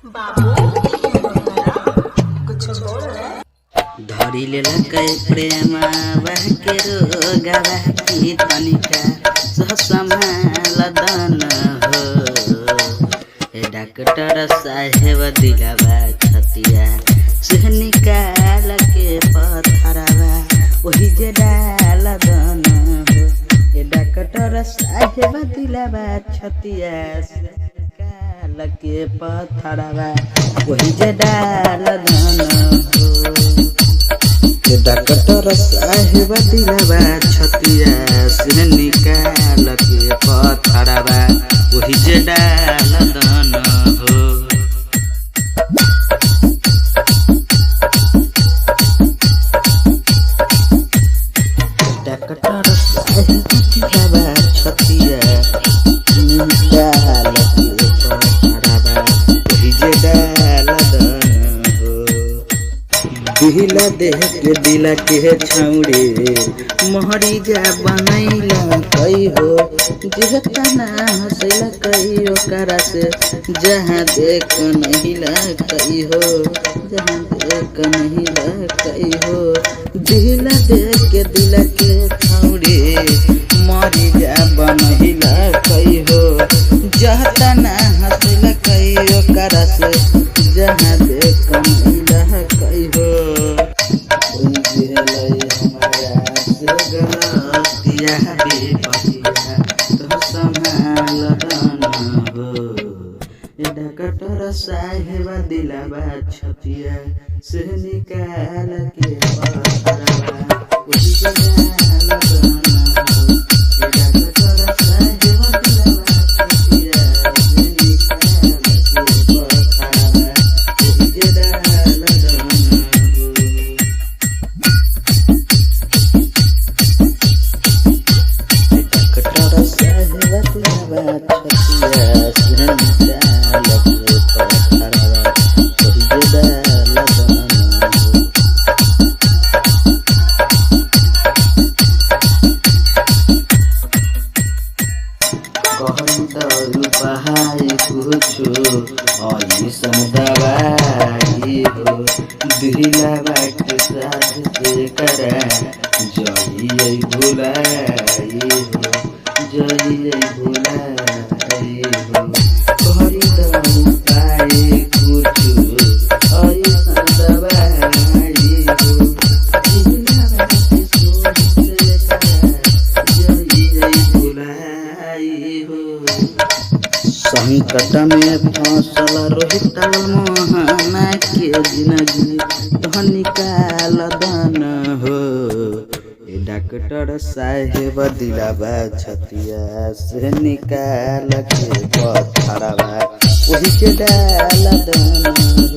कुछ बोल रहे। धरी लेला कै प्रेमा वह के रोगवा की तनिका संभाल दन हो। ए डॉक्टर साहेब दिलावा छतिया से निकाल के पथरावा वही जे डाल दन हो। ए डॉक्टर साहेब दिलावा छतिया से निकाल के पथरावा वही जे डाल दन हो। डॉक्टर साहेब दिलावा छतिया से निकाल के पथरावा वही जे डाल दन हो। डॉक्टर साहेब दिलावा छतिया निकाल के पथरावा वही जे डाल दन हो। दिला देह के दिला के छौड़े मोहरी जा बनैला कई हो। जिहता ना हंसैला कई ओकरा से जहाँ देख नहीं ला कई हो। जहाँ देख नहीं ला कई हो। दिला देह के दिला के छौड़े मोहरी जा बनैला कई हो। जहता ना हंसैला कई ओकरा से जहाँ देख नहीं ला कई हो। डॉक्टर साहेब दिलावा छतिया से निकाल के पथरावा वही जे डाल दन हो। डॉक्टर साहेब दिलावा छतिया से निकाल के पथरावा वही जे डाल दन हो। डॉक्टर साहेब दिलावा छतिया से निकाल के पथरावा वही जे डाल दन हो। कहूँ तो रुपहाई कुछो ऐसन दवाई हो। दिला बाट साथ से करा जइए भुलाई हो। जइए भुलाई हो। कहूँ तो रुपहाई कुछो ऐसन दवाई हो। दिला बाट साथ से करा जइए भुलाई हो। संकट में फसल रोहित मोहना के जिंदगी तो निकाल दन हो। ए डॉक्टर साहेब दिलावा छतिया से निकाल के पथरावा वही के डाल दन हो।